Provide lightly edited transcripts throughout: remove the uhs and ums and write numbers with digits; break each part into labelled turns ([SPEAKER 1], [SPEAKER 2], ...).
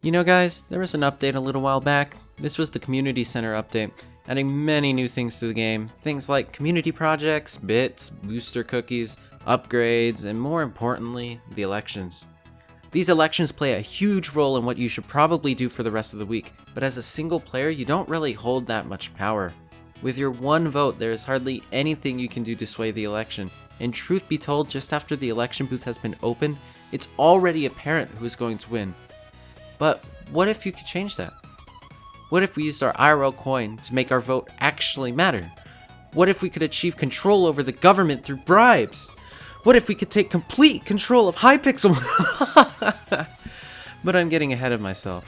[SPEAKER 1] You know guys, there was an update a little while back. This was the community center update, adding many new things to the game. Things like community projects, bits, booster cookies, upgrades, and more importantly, the elections. These elections play a huge role in what you should probably do for the rest of the week, but as a single player, you don't really hold that much power. With your one vote, there is hardly anything you can do to sway the election, and truth be told, just after the election booth has been opened, it's already apparent who is going to win. But what if you could change that? What if we used our IRL coin to make our vote actually matter? What if we could achieve control over the government through bribes? What if we could take complete control of Hypixel? But I'm getting ahead of myself.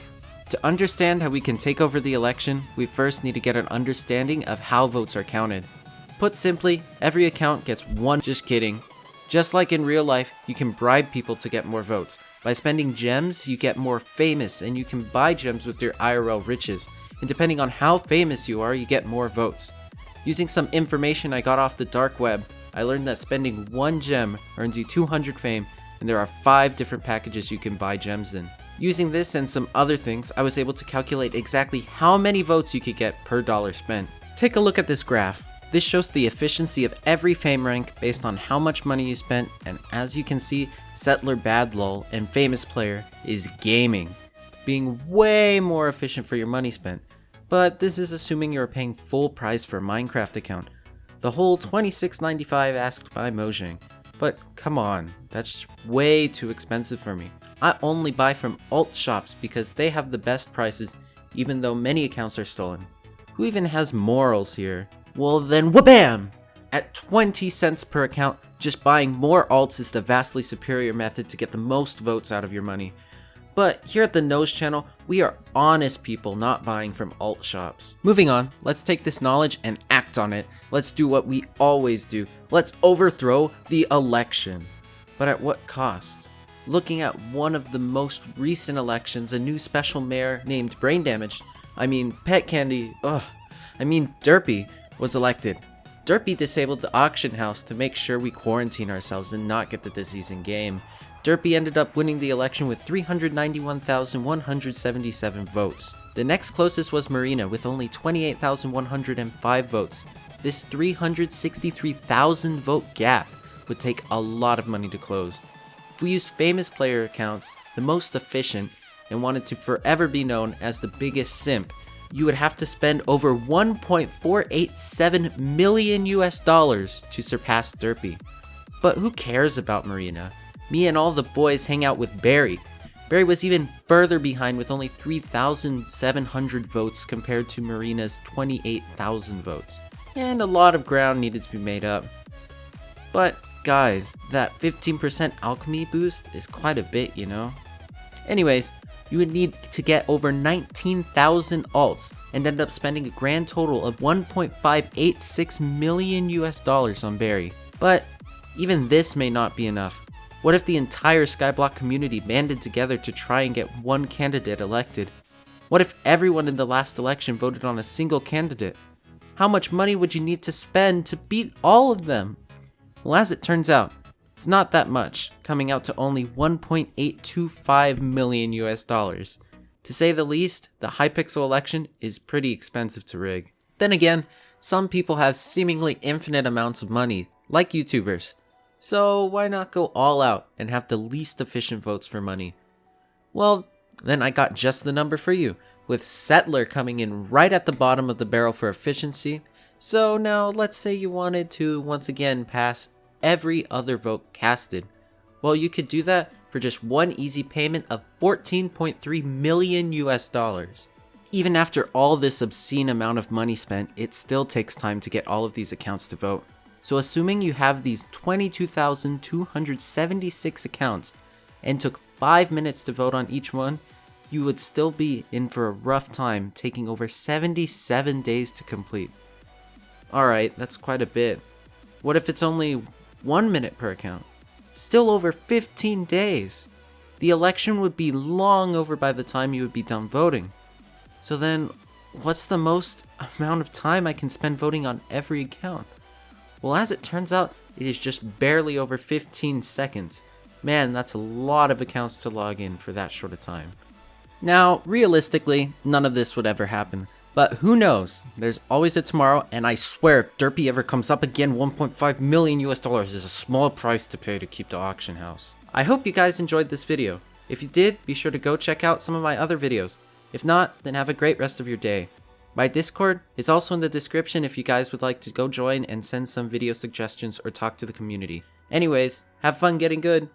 [SPEAKER 1] To understand how we can take over the election, we first need to get an understanding of how votes are counted. Put simply, every account gets one. Just kidding. Just like in real life, you can bribe people to get more votes. By spending gems, you get more famous, and you can buy gems with your IRL riches. And depending on how famous you are, you get more votes. Using some information I got off the dark web, I learned that spending one gem earns you 200 fame, and there are 5 different packages you can buy gems in. Using this and some other things, I was able to calculate exactly how many votes you could get per dollar spent. Take a look at this graph. This shows the efficiency of every fame rank based on how much money you spent, and as you can see, Settler Bad Lol and Famous Player is gaming, being way more efficient for your money spent. But this is assuming you are paying full price for a Minecraft account. The whole $26.95 asked by Mojang. But come on, that's way too expensive for me. I only buy from alt shops because they have the best prices, even though many accounts are stolen. Who even has morals here? Well then, whabam! At 20 cents per account, just buying more alts is the vastly superior method to get the most votes out of your money. But here at the Nose channel, we are honest people not buying from alt shops. Moving on, let's take this knowledge and act on it. Let's do what we always do. Let's overthrow the election. But at what cost? Looking at one of the most recent elections, a new special mayor named Pet Candy, Derpy was elected. Derpy disabled the auction house to make sure we quarantine ourselves and not get the disease in game. Derpy ended up winning the election with 391,177 votes. The next closest was Marina with only 28,105 votes. This 363,000 vote gap would take a lot of money to close. If we used famous player accounts, the most efficient, and wanted to forever be known as the biggest simp, you would have to spend over $1.487 million to surpass Derpy. But who cares about Marina? Me and all the boys hang out with Barry. Barry was even further behind with only 3,700 votes compared to Marina's 28,000 votes. And a lot of ground needed to be made up. But guys, that 15% alchemy boost is quite a bit, you know? Anyways, you would need to get over 19,000 alts and end up spending a grand total of $1.586 million on Barry. But even this may not be enough. What if the entire SkyBlock community banded together to try and get one candidate elected? What if everyone in the last election voted on a single candidate? How much money would you need to spend to beat all of them? Well, as it turns out, it's not that much, coming out to only $1.825 million. To say the least, the Hypixel election is pretty expensive to rig. Then again, some people have seemingly infinite amounts of money, like YouTubers. So why not go all out and have the least efficient votes for money? Well, then I got just the number for you, with Settler coming in right at the bottom of the barrel for efficiency. So now let's say you wanted to once again pass every other vote casted. Well, you could do that for just one easy payment of $14.3 million. Even after all this obscene amount of money spent, it still takes time to get all of these accounts to vote. So assuming you have these 22,276 accounts and took 5 minutes to vote on each one, you would still be in for a rough time, taking over 77 days to complete. Alright, that's quite a bit. What if it's only 1 minute per account? Still over 15 days. The election would be long over by the time you would be done voting. So then, what's the most amount of time I can spend voting on every account? Well, as it turns out, it is just barely over 15 seconds. Man, that's a lot of accounts to log in for that short a time. Now, realistically, none of this would ever happen. But who knows? There's always a tomorrow, and I swear if Derpy ever comes up again, 1.5 million US dollars is a small price to pay to keep the auction house. I hope you guys enjoyed this video. If you did, be sure to go check out some of my other videos. If not, then have a great rest of your day. My Discord is also in the description if you guys would like to go join and send some video suggestions or talk to the community. Anyways, have fun getting good.